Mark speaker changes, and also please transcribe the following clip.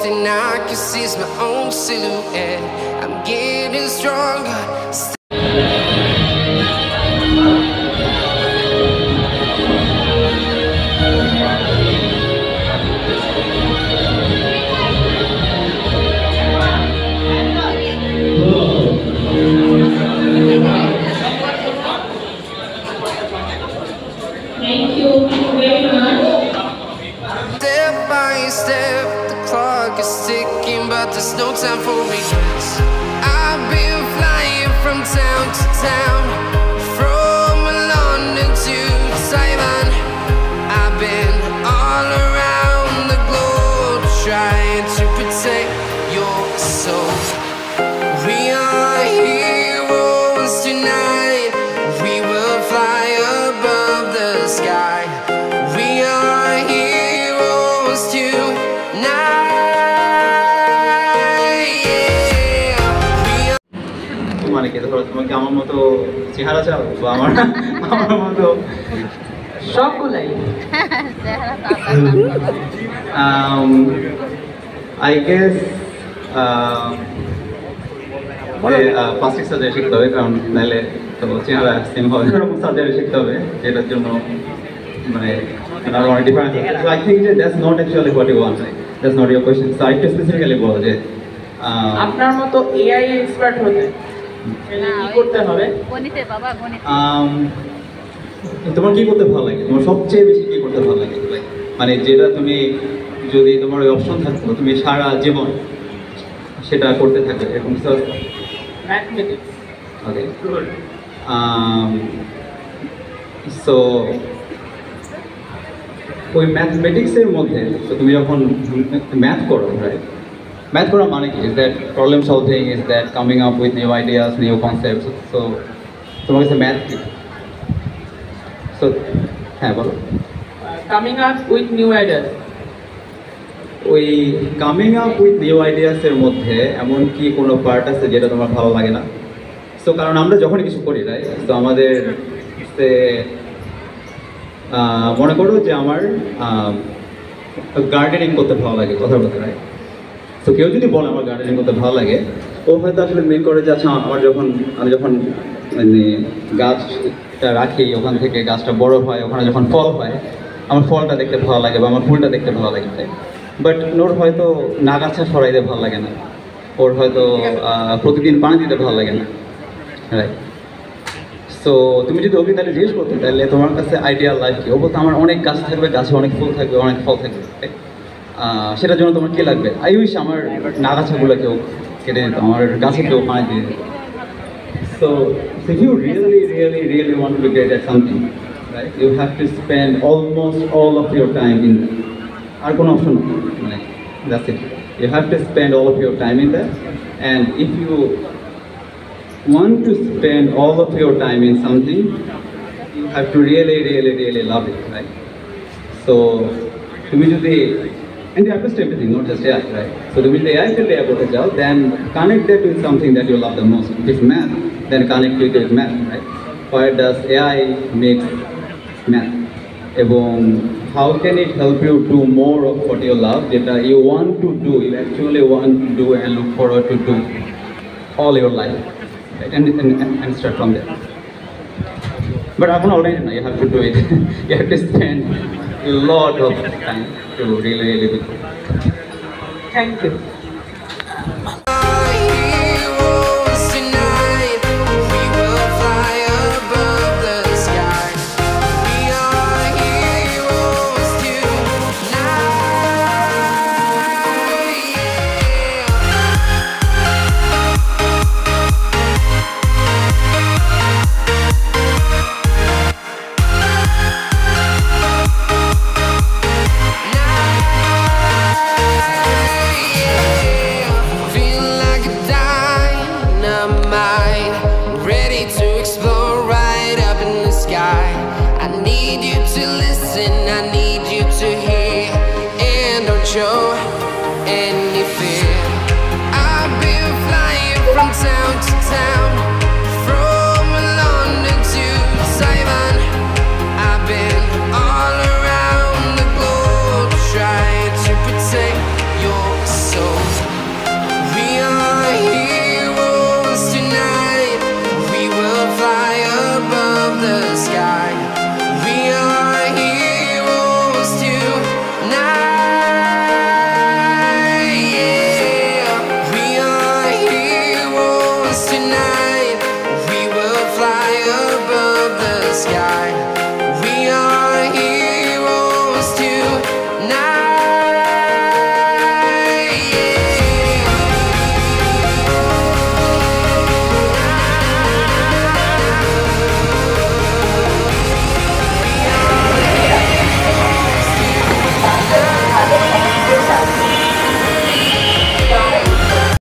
Speaker 1: thing I can see is my own silhouette. I'm getting stronger.
Speaker 2: Thank you very much.
Speaker 1: Step by step, the clock is ticking, but there's no time for me. I've been flying from town to town, from London to Taiwan. I've been all around the globe trying to protect your soul. We are heroes tonight. We will fly above the sky. We are heroes tonight. Yeah.
Speaker 3: মানে কি ধরো তোমাকে আমার মতো চেহারা চাও বা আমার মতো
Speaker 4: সবগুলাই
Speaker 3: আই গেস প্লাস্টিক সার্জারি শিখতে হবে, কারণ নাহলে তো চেহারা সেম হবে। এরকম সার্জারি শিখতে হবে যেটার জন্য মানে আরো অনেক ডিফারেন্স আছে। সো আই থিঙ্ক যে that's not actually what you want, that's not your question. So আরেকটু স্পেসিফিক্যালি বলো যে
Speaker 4: আপনার মতো এআই এক্সপার্ট হতে কি করতে হবে?
Speaker 5: গণিতে বাবা, গণিতে।
Speaker 3: তোমার কি করতে ভালো লাগে? তোমার সবচেয়ে বেশি কি করতে ভালো লাগে? মানে যেটা তুমি যদি তোমার ওই অপশন থাকতো তুমি সারা জীবন সেটা করতে থাকবে এরকম।
Speaker 4: ম্যাথমেটিক্স।
Speaker 3: ওকে, সো ওই ম্যাথমেটিক্সের মধ্যে তো তুমি যখন ম্যাথ করো, রাইট? ম্যাথ করা মানে কি? Is that problem solving, is that coming up with new ideas, new concepts. So তোমার কাছে ম্যাথ কি? সো হ্যাঁ বলো।
Speaker 4: Coming up with new ideas.
Speaker 3: ওই কামিং আপ উইথ নিউ আইডিয়াসের মধ্যে এমন কি কোনো পার্ট আছে যেটা তোমার ভালো লাগে না? সো কারণ আমরা যখনই কিছু করি, রাইট, তো আমাদের মনে করো যে আমার গার্ডেনিং করতে ভালো লাগে, কথার কথা, রাইট? তো কেউ যদি বলে আমার গার্ডেনিং করতে ভালো লাগে, ও হয়তো আসলে মেন করে যে আচ্ছা আমি যখন মানে গাছটা রাখি, ওখান থেকে গাছটা বড় হয়, ওখানে যখন ফল হয়, আমার ফলটা দেখতে ভালো লাগে বা আমার ফুলটা দেখতে ভালো লাগে, তাই। বাট ওর হয়তো নাগাছা সরাইতে ভালো লাগে না, ওর হয়তো প্রতিদিন পানি দিতে ভালো লাগে না, রাইট? সো তুমি যদি ওকে তাহলে জিজ্ঞেস করতে, তাহলে তোমার কাছে আইডিয়াল লাইফ কি? ও বলতে আমার অনেক গাছ থাকবে, গাছে অনেক ফুল থাকবে, অনেক ফল থাকবে, সেটার জন্য তোমার কী লাগবে? আই উইশ আমার নাগাছাগুলো কেউ কেটে দিত, আমার গাছে কেউ পানি দিয়ে দিত। So if you really want to be great at something, right, you have to spend almost all of your time in that. আর কোনো অপশন মানে that's it. You have to spend all of your time in that, and if you want to spend all of your time in something, you have to really love it, right? So তুমি যদি, and you have to stay everything, not just AI, right? So তুমি যদি AI field এ করতে চাও, then connect that with something that you love the most. If it's math, then connect it with math, right? Where does AI make math? এবং how can it help you do more of what you love, যেটা you want to do, you actually want to do and look forward to do all your life, right? And start from there. But এখন already no, you have to do it. You have to spend a lot of time to really be good.
Speaker 4: Thank you.